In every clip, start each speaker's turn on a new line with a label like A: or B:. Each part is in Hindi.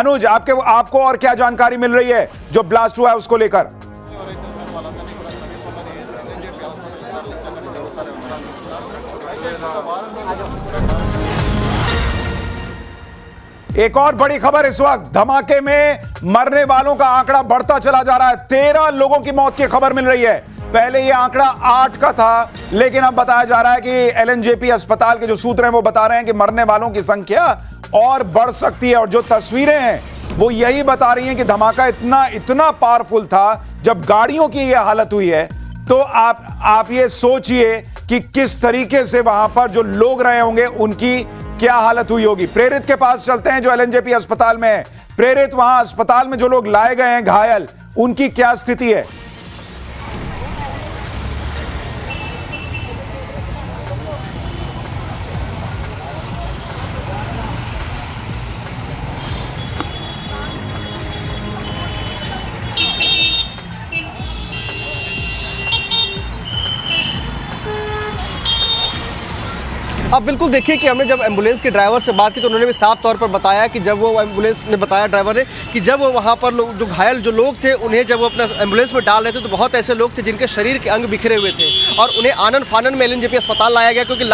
A: अनुज, आपको और क्या जानकारी मिल रही है जो ब्लास्ट हुआ है उसको लेकर? एक और बड़ी खबर इस वक्त, धमाके में मरने वालों का आंकड़ा बढ़ता चला जा रहा है। 13 लोगों की मौत की खबर मिल रही है। पहले यह आंकड़ा 8 का था, लेकिन अब बताया जा रहा है कि एलएनजेपी अस्पताल के जो सूत्र हैं वो बता रहे हैं कि मरने वालों की संख्या और बढ़ सकती है। और जो तस्वीरें हैं वो यही बता रही हैं कि धमाका इतना पावरफुल था। जब गाड़ियों की यह हालत हुई है तो आप ये सोचिए कि किस तरीके से वहां पर जो लोग रहे होंगे उनकी क्या हालत हुई होगी। प्रेरित के पास चलते हैं जो एलएनजेपी अस्पताल में है। प्रेरित, वहां अस्पताल में जो लोग लाए गए हैं घायल, उनकी क्या स्थिति है?
B: अब बिल्कुल देखिए कि हमने जब एम्बुलेंस के ड्राइवर से बात की तो उन्होंने भी साफ तौर पर बताया कि जब वो एम्बुलेंस ने बताया ड्राइवर ने कि जब वो वहाँ पर जो घायल जो लोग थे उन्हें जब वो अपना एम्बुलेंस में डाल रहे थे तो बहुत ऐसे लोग थे जिनके शरीर के अंग बिखरे हुए थे और उन्हें आनन फानन में एलएनजेपी अस्पताल लाया गया, क्योंकि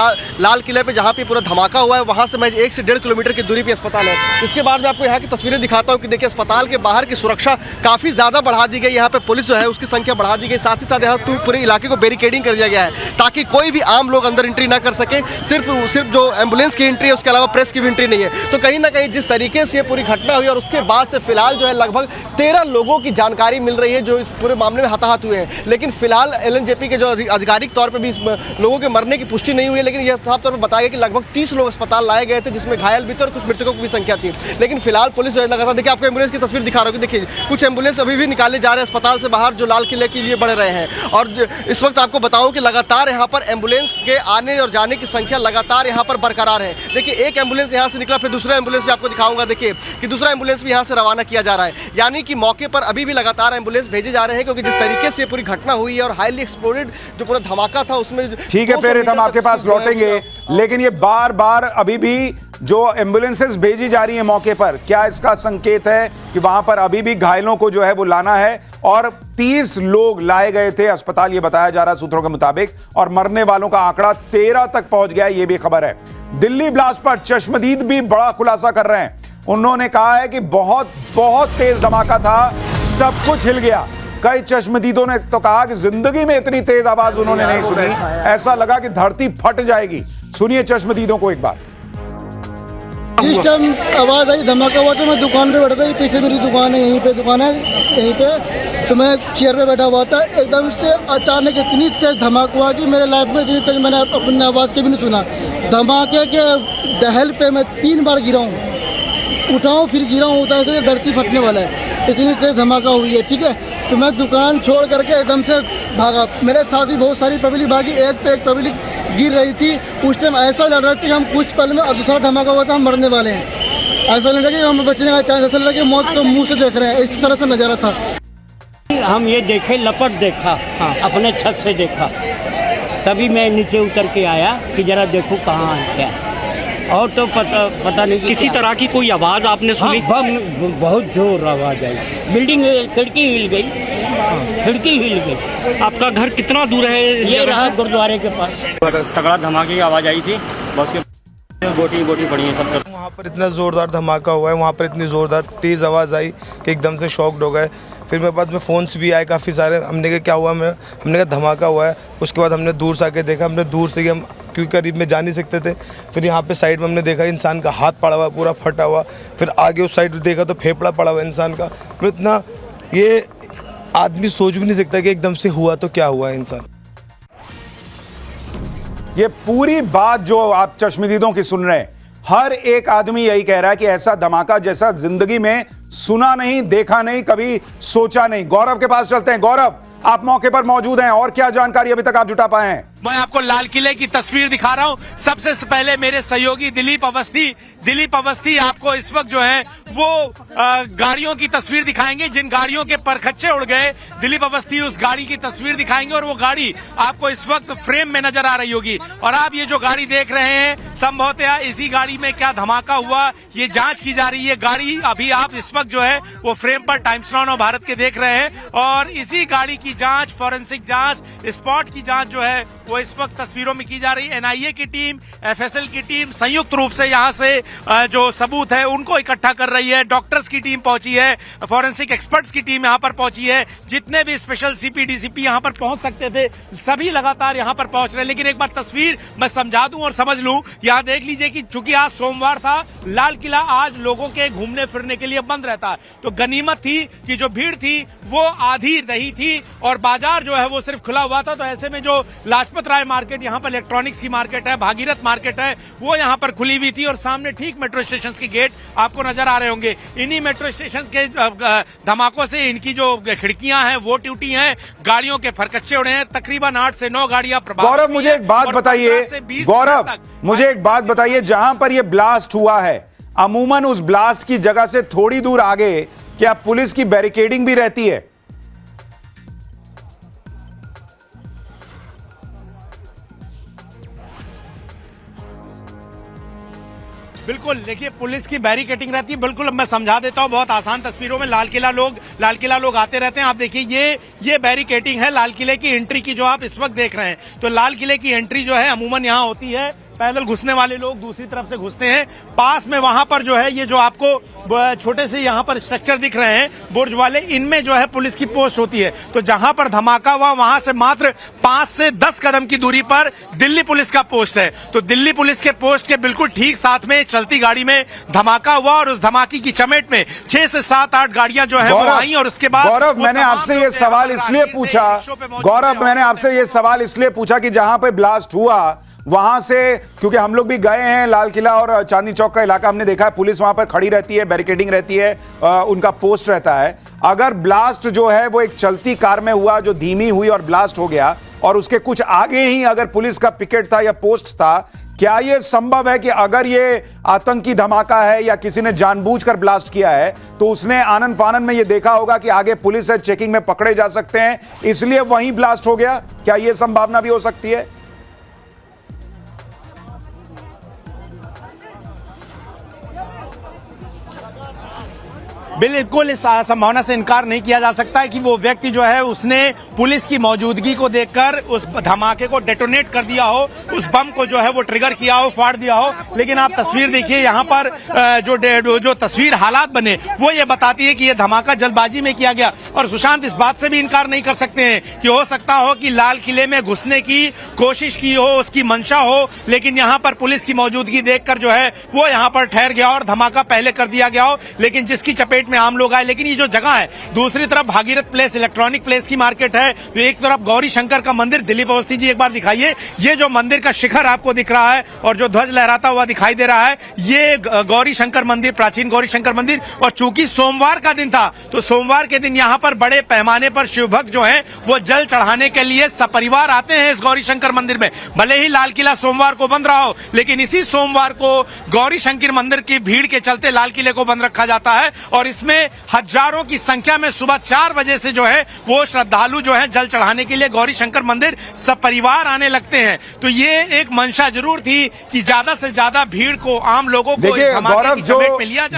B: लाल किले पर जहाँ पे पूरा धमाका हुआ है वहाँ से महज 1 से 1.5 किलोमीटर की दूरी पर अस्पताल है। इसके बाद मैं आपको यहाँ की तस्वीरें दिखाता हूँ कि देखिए अस्पताल के बाहर की सुरक्षा काफ़ी ज़्यादा बढ़ा दी गई। यहाँ पर पुलिस जो है उसकी संख्या बढ़ा दी गई, साथ ही साथ यहाँ पूरे इलाके को बैरिकेडिंग कर दिया गया है ताकि कोई भी आम लोग अंदर एंट्री ना कर सके। सिर्फ जो एम्बुलेंस की एंट्री है, उसके अलावा प्रेस की भी एंट्री नहीं है। तो कहीं ना कहीं जिस तरीके से ये पूरी घटना हुई और उसके बाद से फिलहाल जो है लगभग 13 लोगों की जानकारी मिल रही है जो इस पूरे मामले में हताहत हुए हैं। लेकिन फिलहाल एलएनजेपी के जो आधिकारिक तौर पे भी लोगों के मरने की पुष्टि नहीं हुई है, लेकिन यह साफ तौर पर बताया गया कि लगभग 30 लोग अस्पताल लाए गए थे, जिसमें घायल भी थे और कुछ मृतकों की भी संख्या थी। लेकिन फिलहाल पुलिस जो है लगातार, देखिए आपको एम्बुलेंस की तस्वीर दिखा रहा हूँ, देखिए कुछ एम्बुलेंस अभी भी निकाले जा रहे हैं अस्पताल से बाहर जो लाल किले के लिए बढ़ रहे हैं। और इस वक्त आपको बताऊँ कि लगातार यहाँ पर एम्बुलेंस के आने और जाने की संख्या लगातार यहाँ पर बरकरार है। देखिए एक एम्बुलेंस यहाँ से निकला, फिर दूसरा एम्बुलेंस भी आपको दिखाऊंगा, देखिए कि दूसरा एम्बुलेंस भी यहाँ से रवाना किया जा रहा है। यानी कि मौके पर अभी भी लगातार एम्बुलेंस भेजे जा रहे हैं, क्योंकि जिस तरीके से पूरी घटना हुई है और हाईली एक्सप्लोडेड जो पूरा धमाका था उसमें।
A: ठीक है प्रेरित, हम आपके पास लौटेंगे, लेकिन ये बार बार अभी भी जो एम्बुलेंसेस भेजी जा रही है मौके पर, क्या इसका संकेत है कि वहां पर अभी भी घायलों को जो है वो लाना है? और 30 लोग लाए गए थे अस्पताल, ये बताया जा रहा है सूत्रों के मुताबिक, और मरने वालों का आंकड़ा 13 तक पहुंच गया, ये भी खबर है। दिल्ली ब्लास्ट पर चश्मदीद भी बड़ा खुलासा कर रहे हैं। उन्होंने कहा है कि बहुत तेज धमाका था, सब कुछ हिल गया। कई चश्मदीदों ने तो कहा कि जिंदगी में इतनी तेज आवाज उन्होंने नहीं सुनी, ऐसा लगा कि धरती फट जाएगी। सुनिए चश्मदीदों को एक बार।
C: जिस टाइम आवाज़ आई, धमाका हुआ, तो मैं दुकान पे बैठ गई। पीछे मेरी दुकान है, यहीं पे दुकान है, यहीं पे। तो मैं चेयर पे बैठा हुआ था, एकदम से अचानक इतनी तेज धमाका हुआ कि मेरे लाइफ में इतनी तेज मैंने अपनी आवाज़ के भी नहीं सुना। धमाके के दहल पे मैं 3 बार गिरा हूँ, उठाऊँ फिर गिरा हूँ, उठा से धरती फटने वाला है, इतनी तेज धमाका हुई है। ठीक है, तो मैं दुकान छोड़ करके एकदम से भागा। मेरे साथ भी बहुत सारी पब्लिक भागी, एक पे एक पब्लिक गिर रही थी। उस टाइम ऐसा लग रहा था कि हम कुछ पल में, अब दूसरा धमाका हुआ था, हम मरने वाले हैं। ऐसा लग रहा कि हम बचने का चांस, ऐसा लग रहा कि मौत को मुंह से देख रहे हैं, इस तरह से नज़ारा था।
D: हम ये देखे, लपट देखा, हाँ, अपने छत से देखा, तभी मैं नीचे उतर के आया कि जरा देखूं कहाँ है क्या, और तो पता नहीं
E: किसी तरह की कोई आवाज़ आपने सुनी?
D: हाँ, बहुत जोर आवाज़ आई, बिल्डिंग खिड़की हिल गई, खिड़की हिल गई।
E: आपका घर कितना दूर है?
D: ये रहा गुरुद्वारे के पास।
F: तगड़ा धमाके की आवाज़ आई थी, बस गोटी पड़ी है सब।
G: वहाँ पर इतना ज़ोरदार धमाका हुआ है, वहाँ पर इतनी ज़ोरदार तेज़ आवाज़ आई कि एकदम से शॉक्ड हो गए। फिर मेरे पास में फ़ोन्स भी आए काफ़ी सारे। हमने कहा क्या हुआ, हमने कहा धमाका हुआ है। उसके बाद हमने दूर से आके देखा, हमने दूर से हम क्योंकि करीब में जा नहीं सकते थे। फिर यहाँ पे साइड में हमने देखा इंसान का हाथ पड़ा हुआ, पूरा फटा हुआ। फिर आगे उस साइड देखा तो फेफड़ा पड़ा हुआ इंसान का। तो इतना ये आदमी सोच भी नहीं सकता कि एकदम से हुआ तो क्या हुआ इंसान।
A: ये पूरी बात जो आप चश्मदीदों की सुन रहे हैं, हर एक आदमी यही कह रहा है कि ऐसा धमाका जैसा जिंदगी में सुना नहीं, देखा नहीं, कभी सोचा नहीं। गौरव के पास चलते हैं। गौरव, आप मौके पर मौजूद हैं और क्या जानकारी अभी तक आप जुटा पाए हैं?
H: मैं आपको लाल किले की तस्वीर दिखा रहा हूं। सबसे पहले मेरे सहयोगी दिलीप अवस्थी आपको इस वक्त जो है वो गाड़ियों की तस्वीर दिखाएंगे, जिन गाड़ियों के परखच्चे उड़ गए। दिलीप अवस्थी उस गाड़ी की तस्वीर दिखाएंगे और वो गाड़ी आपको इस वक्त फ्रेम में नजर आ रही होगी। और आप ये जो गाड़ी देख रहे हैं, संभवतः इसी गाड़ी में क्या धमाका हुआ ये जांच की जा रही है। गाड़ी अभी आप इस वक्त जो है वो फ्रेम पर टाइम्स नाउ भारत के देख रहे हैं और इसी गाड़ी की जांच, फॉरेंसिक जांच, स्पॉट की जांच जो है वो इस वक्त तस्वीरों में की जा रही है। एनआईए की टीम, एफएसएल की टीम संयुक्त रूप से यहां से जो सबूत है उनको इकट्ठा कर रही है। डॉक्टर्स की टीम पहुंची है, फॉरेंसिक एक्सपर्ट्स की टीम यहां पर पहुंची है। जितने भी स्पेशल सीपी डीसीपी यहां पर पहुंच सकते थे सभी लगातार यहां पर पहुंच रहे हैं। लेकिन एक बार तस्वीर मैं समझा दूं और समझ लूं, यहां देख लीजिए कि चूंकि आज सोमवार था, लाल किला आज लोगों के घूमने फिरने के लिए बंद रहता है, तो गनीमत थी कि जो भीड़ थी वो आधी रही थी और बाजार जो है वो सिर्फ खुला हुआ था। तो ऐसे में जो लाजपत राय मार्केट, यहाँ पर इलेक्ट्रॉनिक्स की मार्केट है, भागीरथ मार्केट है, वो यहाँ पर खुली हुई थी और सामने ठीक मेट्रो स्टेशन के गेट आपको नजर आ रहे होंगे। इन्हीं मेट्रो स्टेशन के धमाकों से इनकी जो खिड़कियां हैं वो टूटी हैं, गाड़ियों के फरकच्चे उड़े हैं। तकरीबन 8 से 9 गाड़ियां प्रभावित।
A: गौरव मुझे एक बात बताइए, गौरव मुझे एक बात बताइए, जहां पर यह ब्लास्ट हुआ है अमूमन उस ब्लास्ट की जगह से थोड़ी दूर आगे क्या पुलिस की बैरिकेडिंग भी रहती है?
H: बिल्कुल, देखिए पुलिस की बैरिकेडिंग रहती है। बिल्कुल, अब मैं समझा देता हूं बहुत आसान तस्वीरों में। लाल किला लोग आते रहते हैं। आप देखिए ये बैरिकेडिंग है लाल किले की एंट्री की जो आप इस वक्त देख रहे हैं। तो लाल किले की एंट्री जो है अमूमन यहां होती है, पैदल घुसने वाले लोग दूसरी तरफ से घुसते हैं। पास में वहां पर जो है ये जो आपको छोटे से यहां पर स्ट्रक्चर दिख रहे हैं बुर्ज वाले, इनमें जो है पुलिस की पोस्ट होती है। तो जहां पर धमाका हुआ वहां से मात्र 5 से 10 कदम की दूरी पर दिल्ली पुलिस का पोस्ट है। तो दिल्ली पुलिस के पोस्ट के बिल्कुल ठीक साथ में चलती गाड़ी में धमाका हुआ और उस धमाके की चपेट में 6 से 7-8 गाड़ियां जो है वो आई और उसके बाद
A: गौरव मैंने आपसे ये सवाल इसलिए पूछा कि जहां पे ब्लास्ट हुआ वहां से, क्योंकि हम लोग भी गए हैं लाल किला और चांदनी चौक का इलाका, हमने देखा है पुलिस वहां पर खड़ी रहती है, बैरिकेडिंग रहती है, उनका पोस्ट रहता है। अगर ब्लास्ट जो है वो एक चलती कार में हुआ जो धीमी हुई और ब्लास्ट हो गया और उसके कुछ आगे ही अगर पुलिस का पिकेट था या पोस्ट था, क्या यह संभव है कि अगर ये आतंकी धमाका है या किसी ने जानबूझकर ब्लास्ट किया है तो उसने आनन फानन में यह देखा होगा कि आगे पुलिस है, चेकिंग में पकड़े जा सकते हैं, इसलिए वहीं ब्लास्ट हो गया? क्या यह संभावना भी हो सकती है?
H: बिल्कुल, इस संभावना से इनकार नहीं किया जा सकता है कि वो व्यक्ति जो है उसने पुलिस की मौजूदगी को देखकर उस धमाके को डेटोनेट कर दिया हो, उस बम को जो है वो ट्रिगर किया हो, फाड़ दिया हो। लेकिन आप तस्वीर देखिए, यहाँ पर जो तस्वीर हालात बने वो ये बताती है कि ये धमाका जल्दबाजी में किया गया। और सुशांत इस बात से भी इनकार नहीं कर सकते हैं कि हो सकता हो कि लाल किले में घुसने की कोशिश की हो, उसकी मंशा हो, लेकिन यहाँ पर पुलिस की मौजूदगी देखकर जो है वो यहाँ पर ठहर गया और धमाका पहले कर दिया गया हो, लेकिन जिसकी चपेट में आम लोग आए। लेकिन ये जो जगह है, दूसरी तरफ भागीरथ प्लेस इलेक्ट्रॉनिक प्लेस की मार्केट है, एक तरफ गौरी शंकर का मंदिर। दिलीप अवस्थी जी एक बार दिखाइए, ये जो मंदिर का शिखर आपको दिख रहा है और जो ध्वज लहराता हुआ दिखाई दे रहा है, ये गौरी शंकर मंदिर, प्राचीन गौरी शंकर मंदिर। और चूंकि सोमवार का दिन था तो सोमवार के दिन यहाँ पर बड़े पैमाने पर शिव भक्त जो है वो जल चढ़ाने के लिए सपरिवार आते हैं इस गौरी शंकर मंदिर में। भले ही लाल किला सोमवार को बंद रहा हो, लेकिन इसी सोमवार को गौरी शंकर मंदिर की भीड़ के चलते लाल किले को बंद रखा जाता है और इसमें हजारों की संख्या में सुबह 4 बजे से जो है वो श्रद्धालु जो है जल चढ़ाने के लिए गौरी शंकर मंदिर सपरिवार आने लगते हैं। तो ये एक मंशा जरूर थी कि ज्यादा से ज्यादा भीड़ को, आम लोगों को
A: देखिए गौरव,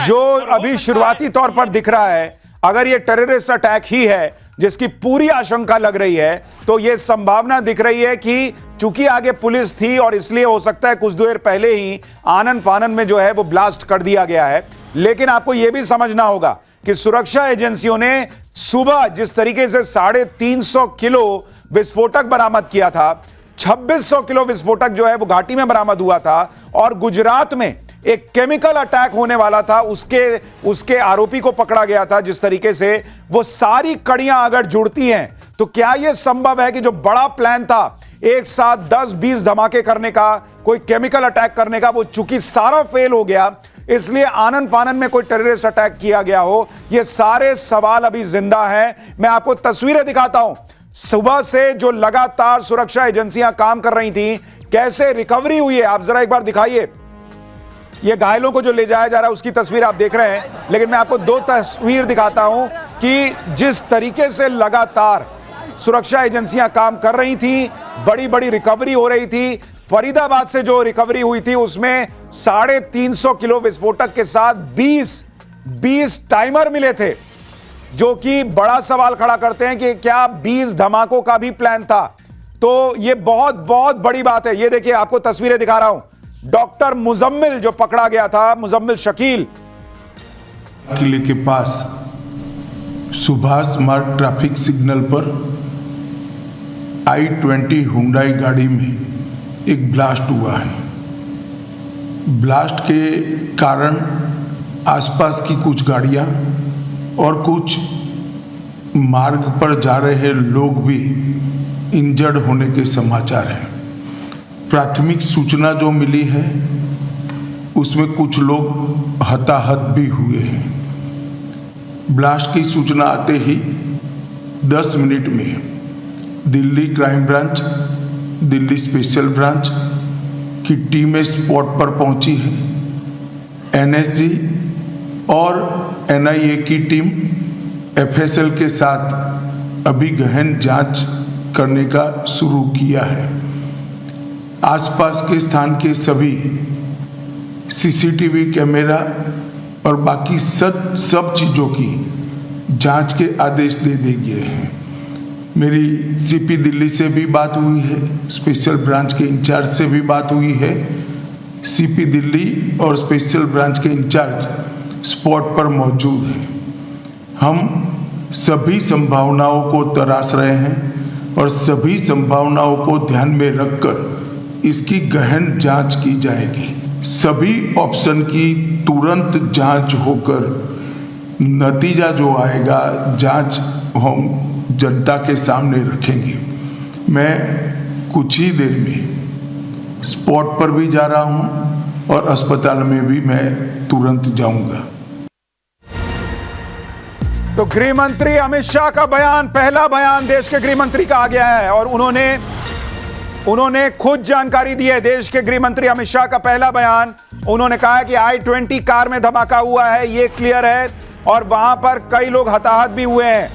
A: जो अभी शुरुआती तौर पर दिख रहा है, अगर ये टेररिस्ट अटैक ही है जिसकी पूरी आशंका लग रही है, तो यह संभावना दिख रही है कि चूंकि आगे पुलिस थी और इसलिए हो सकता है कुछ देर पहले ही आनन फानन में जो है वो ब्लास्ट कर दिया गया है। लेकिन आपको यह भी समझना होगा कि सुरक्षा एजेंसियों ने सुबह जिस तरीके से 350 किलो विस्फोटक बरामद किया था, 2600 किलो विस्फोटक जो है वो घाटी में बरामद हुआ था और गुजरात में एक केमिकल अटैक होने वाला था, उसके आरोपी को पकड़ा गया था। जिस तरीके से वो सारी कड़ियां अगर जुड़ती हैं तो क्या यह संभव है कि जो बड़ा प्लान था एक साथ 10-20 धमाके करने का, कोई केमिकल अटैक करने का, वो चूंकि सारा फेल हो गया, इसलिए आनन फानन में कोई टेररिस्ट अटैक किया गया हो? ये सारे सवाल अभी जिंदा हैं। मैं आपको तस्वीरें दिखाता हूं। सुबह से जो लगातार सुरक्षा एजेंसियां काम कर रही थी, कैसे रिकवरी हुई है आप जरा एक बार दिखाइए। ये घायलों को जो ले जाया जा रहा है उसकी तस्वीर आप देख रहे हैं, लेकिन मैं आपको दो तस्वीर दिखाता हूं कि जिस तरीके से लगातार सुरक्षा एजेंसियां काम कर रही थी, बड़ी बड़ी रिकवरी हो रही थी। फरीदाबाद से जो रिकवरी हुई थी उसमें 350 किलो विस्फोटक के साथ 20 टाइमर मिले थे, जो कि बड़ा सवाल खड़ा करते हैं कि क्या 20 धमाकों का भी प्लान था। तो ये बहुत बहुत बड़ी बात है। ये देखिए, आपको तस्वीरें दिखा रहा हूं। डॉक्टर मुजम्मिल जो पकड़ा गया था, मुजम्मिल शकील,
I: किले के पास सुभाष मार्ग ट्रैफिक सिग्नल पर I-20 हुंडई गाड़ी में एक ब्लास्ट हुआ है। ब्लास्ट के कारण आसपास की कुछ गाड़ियां और कुछ मार्ग पर जा रहे लोग भी इंजर्ड होने के समाचार हैं। प्राथमिक सूचना जो मिली है उसमें कुछ लोग हताहत भी हुए हैं। ब्लास्ट की सूचना आते ही 10 मिनट में Delhi crime branch, Delhi special branch की टीमें स्पॉट पर पहुंची है। NSG और NIA की टीम FSL के साथ अभी गहन जांच करने का शुरू किया है। आसपास के स्थान के सभी CCTV कैमरा और बाकी सब चीज़ों की जांच के आदेश दे दिए हैं। मेरी CP दिल्ली से भी बात हुई है, स्पेशल ब्रांच के इंचार्ज से भी बात हुई है। CP दिल्ली और स्पेशल ब्रांच के इंचार्ज स्पॉट पर मौजूद हैं। हम सभी संभावनाओं को तराश रहे हैं और सभी संभावनाओं को ध्यान में रखकर इसकी गहन जांच की जाएगी। सभी ऑप्शन की तुरंत जांच होकर नतीजा जो आएगा, जांच हम जनता के सामने रखेंगे। मैं कुछ ही देर में स्पॉट पर भी जा रहा हूं और अस्पताल में भी मैं तुरंत जाऊंगा।
A: तो गृह मंत्री अमित शाह का बयान, पहला बयान देश के गृह मंत्री का आ गया है और उन्होंने खुद जानकारी दी है। देश के गृह मंत्री अमित शाह का पहला बयान, उन्होंने कहा कि I-20 कार में धमाका हुआ है, ये क्लियर है और वहां पर कई लोग हताहत भी हुए हैं।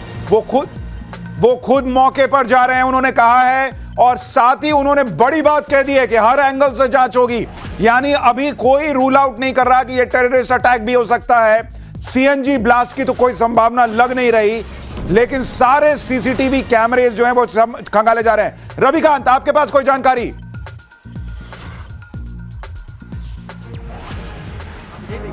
A: वो खुद मौके पर जा रहे हैं, उन्होंने कहा है। और साथ ही उन्होंने बड़ी बात कह दी है कि हर एंगल से जांच होगी। यानी अभी कोई रूल आउट नहीं कर रहा कि ये टेररिस्ट अटैक भी हो सकता है। CNG ब्लास्ट की तो कोई संभावना लग नहीं रही, लेकिन सारे CCTV कैमरेज जो हैं वो खंगाले जा रहे हैं। रविकांत, आपके पास कोई जानकारी?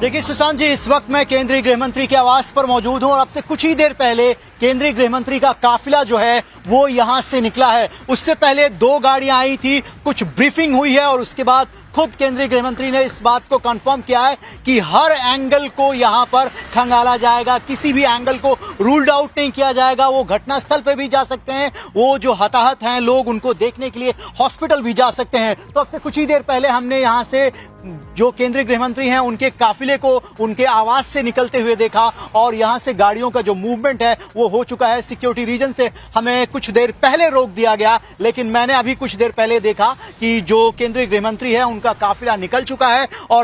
J: देखिए सुशांत जी, इस वक्त मैं केंद्रीय गृह मंत्री के आवास पर मौजूद हूं और अब से कुछ ही देर पहले केंद्रीय गृह मंत्री का काफिला जो है वो यहां से निकला है। उससे पहले 2 गाड़ियां आई थी, कुछ ब्रीफिंग हुई है और उसके बाद खुद केंद्रीय गृह मंत्री ने इस बात को कंफर्म किया है कि हर एंगल को यहां पर खंगाला जाएगा, किसी भी एंगल को रूल्ड आउट नहीं किया जाएगा। वो घटनास्थल पर भी जा सकते हैं, वो जो हताहत हैं लोग उनको देखने के लिए हॉस्पिटल भी जा सकते हैं। तो अब से कुछ ही देर पहले हमने यहां से जो केंद्रीय गृह मंत्री हैं उनके काफिले को उनके आवास से निकलते हुए देखा और यहां से गाड़ियों का जो मूवमेंट है वो हो चुका है। सिक्योरिटी रीजन से हमें कुछ देर पहले रोक दिया गया, लेकिन मैंने अभी कुछ देर पहले देखा कि जो केंद्रीय गृह मंत्री है उनका काफिला निकल चुका है और